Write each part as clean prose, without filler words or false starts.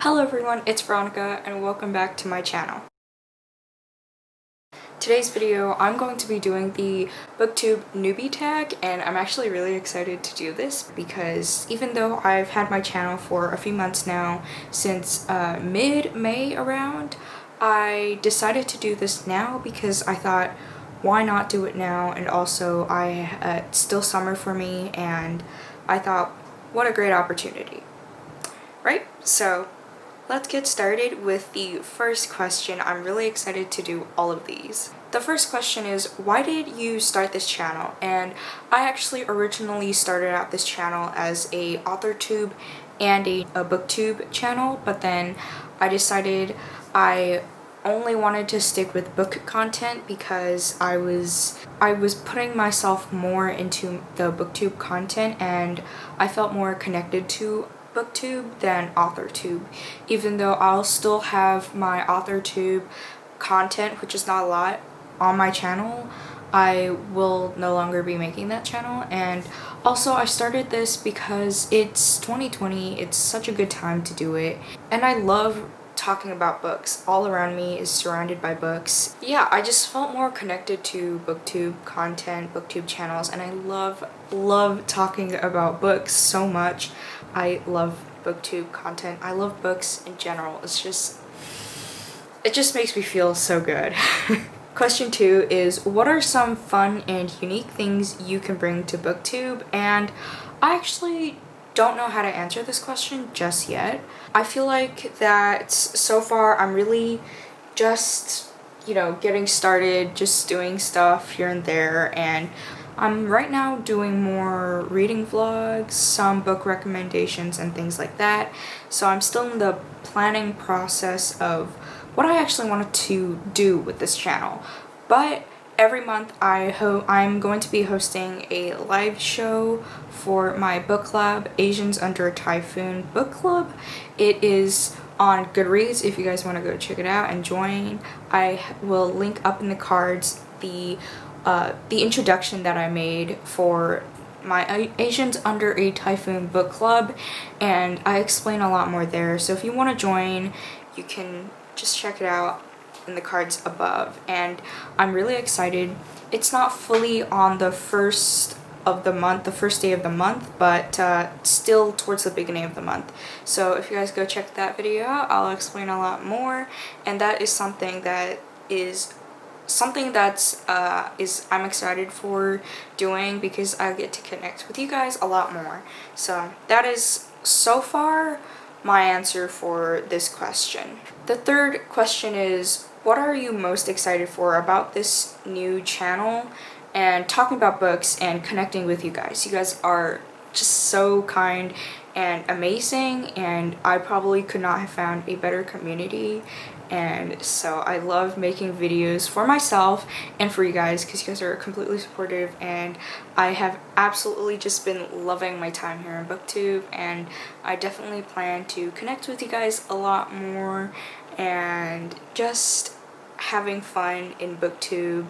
Hello everyone, it's Veronica and welcome back to my channel. Today's video, I'm going to be doing the BookTube newbie tag, and I'm actually really excited to do this because even though I've had my channel for a few months now, since mid-May around, I decided to do this now because I thought, why not do it now? And also, it's still summer for me, and I thought, what a great opportunity, right? So let's get started with the first question. I'm really excited to do all of these. The first question is, why did you start this channel? And I actually originally started out this channel as a AuthorTube and a BookTube channel, but then I decided I only wanted to stick with book content because I was putting myself more into the BookTube content, and I felt more connected to BookTube than AuthorTube, even though I'll still have my AuthorTube content, which is not a lot, on my channel. I will no longer be making that channel. And also I started this because it's 2020, it's such a good time to do it, and I love talking about books. All around me is surrounded by books. Yeah, I just felt more connected to BookTube content, BookTube channels, and I love talking about books so much. I love BookTube content. I love books in general. It just makes me feel so good. Question 2 is, what are some fun and unique things you can bring to BookTube? And I actually don't know how to answer this question just yet. I feel like that so far I'm really just, getting started, just doing stuff here and there, and I'm right now doing more reading vlogs, some book recommendations and things like that. So I'm still in the planning process of what I actually wanted to do with this channel. But every month I'm going to be hosting a live show for my book club, Asians Under a Typhoon book club. It is on Goodreads if you guys want to go check it out and join. I will link up in the cards the introduction that I made for my Asians Under a Typhoon book club, and I explain a lot more there. So if you want to join, you can just check it out in the cards above. And I'm really excited. It's not fully on the first day of the month, but still towards the beginning of the month. So if you guys go check that video out, I'll explain a lot more, and that is something I'm excited for doing because I get to connect with you guys a lot more. So that is so far my answer for this question. The third question is, what are you most excited for about this new channel and talking about books and connecting with you guys? You guys are just so kind and amazing, and I probably could not have found a better community. And so I love making videos for myself and for you guys because you guys are completely supportive, and I have absolutely just been loving my time here on BookTube, and I definitely plan to connect with you guys a lot more and just having fun in BookTube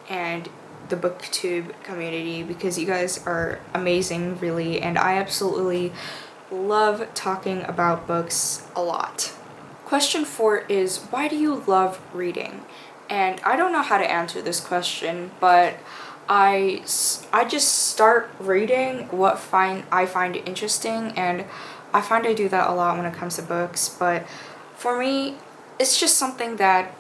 and the BookTube community because you guys are amazing, really, and I absolutely love talking about books a lot. Question 4 is, why do you love reading? And I don't know how to answer this question, but I just start reading what I find interesting, and I find I do that a lot when it comes to books. But for me, it's just something that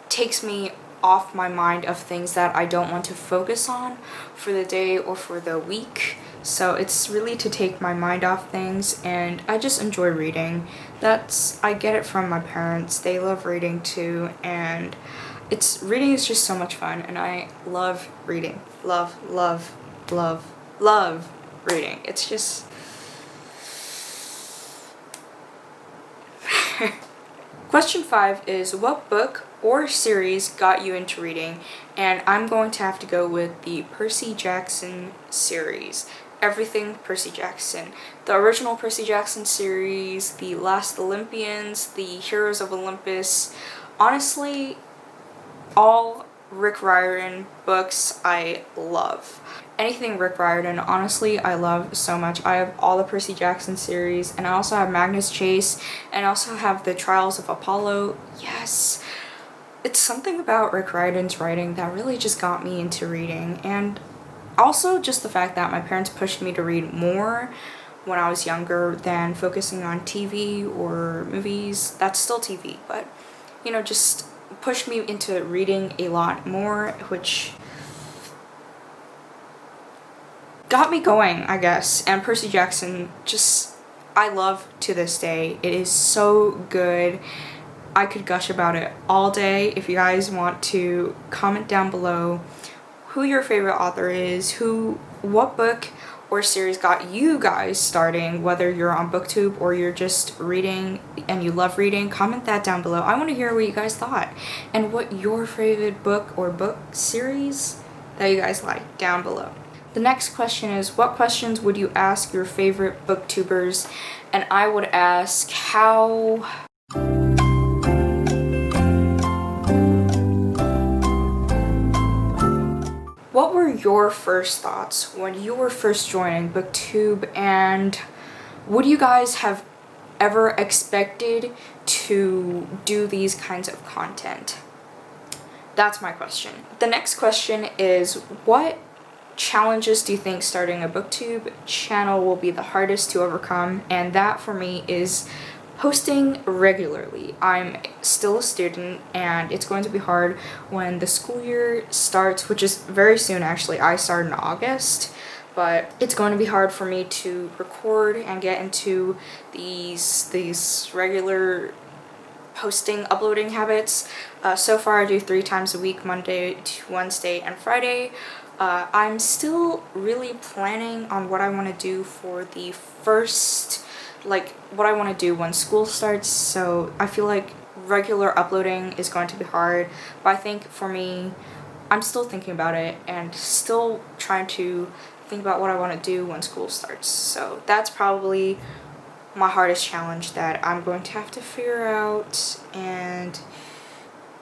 takes me off my mind of things that I don't want to focus on for the day or for the week. So it's really to take my mind off things, and I just enjoy reading. I get it from my parents. They love reading too, and reading is just so much fun, and I love reading. Love reading. It's just Question 5 is, what book or series got you into reading? And I'm going to have to go with the Percy Jackson series. Everything Percy Jackson. The original Percy Jackson series, The Last Olympians, The Heroes of Olympus. Honestly, all Rick Riordan books I love. Anything Rick Riordan, honestly, I love so much. I have all the Percy Jackson series, and I also have Magnus Chase, and I also have the Trials of Apollo. Yes! It's something about Rick Riordan's writing that really just got me into reading, and also just the fact that my parents pushed me to read more when I was younger than focusing on TV or movies. That's still TV, but, you know, just pushed me into reading a lot more, which got me going, I guess. And Percy Jackson, just, I love to this day. It is so good. I could gush about it all day. If you guys want to comment down below who your favorite author is, what book or series got you guys starting, whether you're on BookTube or you're just reading and you love reading, comment that down below. I want to hear what you guys thought and what your favorite book or book series that you guys like down below. The next question is, what questions would you ask your favorite booktubers? And I would ask, what were your first thoughts when you were first joining BookTube, and would you guys have ever expected to do these kinds of content? That's my question. The next question is, what challenges do you think starting a BookTube channel will be the hardest to overcome? And that for me is posting regularly. I'm still a student and it's going to be hard when the school year starts, which is very soon actually. I start in August, but it's going to be hard for me to record and get into these regular uploading habits. So far I do 3 times a week, Monday, Wednesday, and Friday. I'm still really planning on what I want to do for the first, what I want to do when school starts, so I feel like regular uploading is going to be hard, but I think for me, I'm still thinking about it and still trying to think about what I want to do when school starts. So that's probably my hardest challenge that I'm going to have to figure out and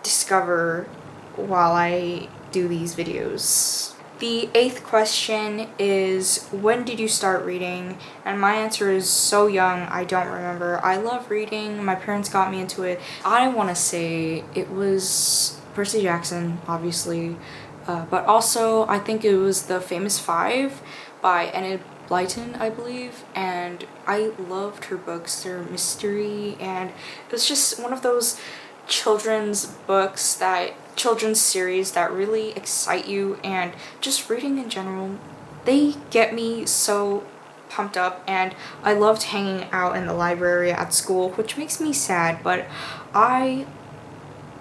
discover while I do these videos. The 8th question is, when did you start reading? And my answer is so young, I don't remember. I love reading. My parents got me into it. I want to say it was Percy Jackson, obviously, but also I think it was The Famous Five by Enid Blyton, I believe, and I loved her books. They're mystery, and it was just one of those children's series that really excite you, and just reading in general, they get me so pumped up. And I loved hanging out in the library at school, which makes me sad, but I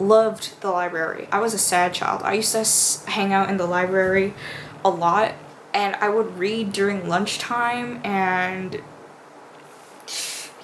loved the library. I was a sad child. I used to hang out in the library a lot, and I would read during lunchtime, and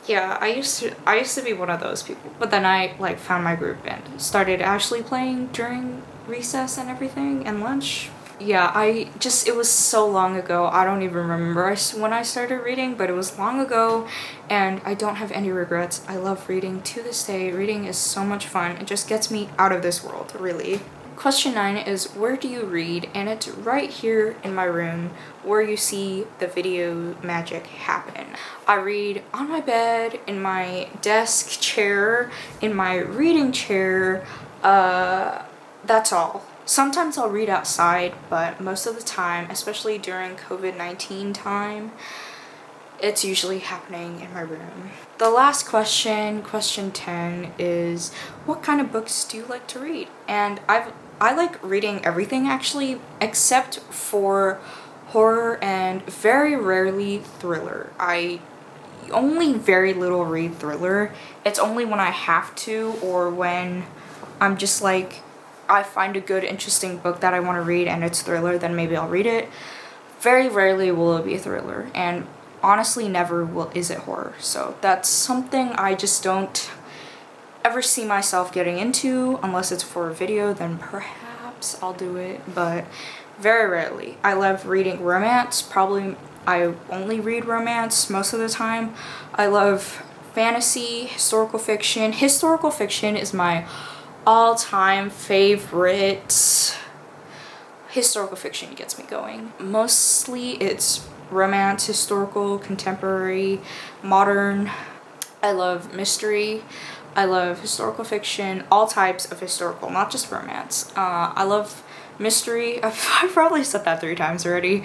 yeah, I used to be one of those people. But then I found my group and started actually playing during recess and everything and lunch. Yeah, it was so long ago, I don't even remember when I started reading, but it was long ago and I don't have any regrets. I love reading to this day. Reading is so much fun. It just gets me out of this world, really. Question 9 is, where do you read? And it's right here in my room where you see the video magic happen. I read on my bed, in my desk chair, in my reading chair. That's all. Sometimes I'll read outside, but most of the time, especially during COVID-19 time, it's usually happening in my room. The last question, question 10, is, what kind of books do you like to read? And I like reading everything actually, except for horror and very rarely thriller. I only very little read thriller. It's only when I have to, or when I'm just I find a good interesting book that I want to read and it's thriller, then maybe I'll read it. Very rarely will it be a thriller, and honestly never is it horror. So that's something I just don't ever see myself getting into. Unless it's for a video, then perhaps I'll do it, but very rarely. I love reading romance. Probably I only read romance most of the time. I love fantasy, historical fiction. Historical fiction is my all-time favorite historical fiction gets me going. Mostly it's romance, historical, contemporary, modern. I love mystery. I love historical fiction, all types of historical, not just romance. I love mystery. I've probably said that 3 times already.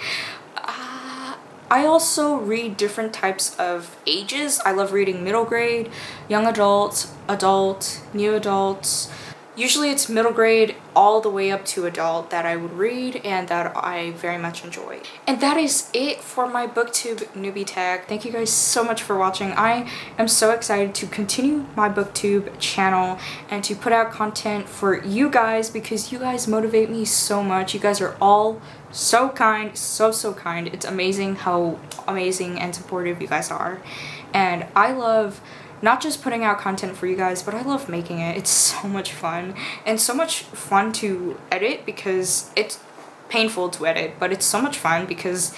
I also read different types of ages. I love reading middle grade, young adult, adult, new adults. Usually it's middle grade all the way up to adult that I would read and that I very much enjoy. And that is it for my BookTube newbie tag. Thank you guys so much for watching. I am so excited to continue my BookTube channel and to put out content for you guys because you guys motivate me so much. You guys are all so kind, so kind. It's amazing how amazing and supportive you guys are. And I love not just putting out content for you guys, but I love making it. It's so much fun and so much fun to edit because it's painful to edit, but it's so much fun because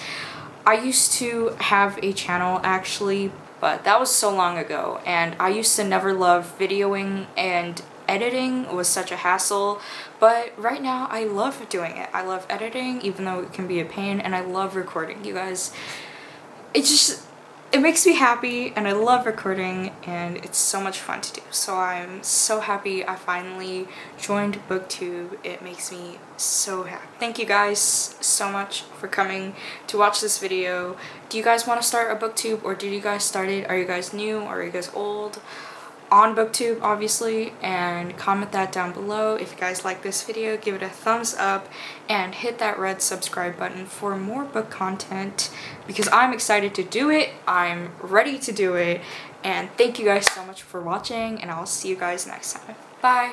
I used to have a channel actually, but that was so long ago, and I used to never love videoing, and editing was such a hassle, but right now I love doing it. I love editing even though it can be a pain, and I love recording, you guys. It makes me happy, and I love recording, and it's so much fun to do. So I'm so happy I finally joined BookTube. It makes me so happy. Thank you guys so much for coming to watch this video. Do you guys want to start a BookTube, or did you guys start it? Are you guys new, or are you guys old? On BookTube, obviously, and comment that down below. If you guys like this video, give it a thumbs up and hit that red subscribe button for more book content because I'm excited to do it. I'm ready to do it, and thank you guys so much for watching, and I'll see you guys next time. Bye.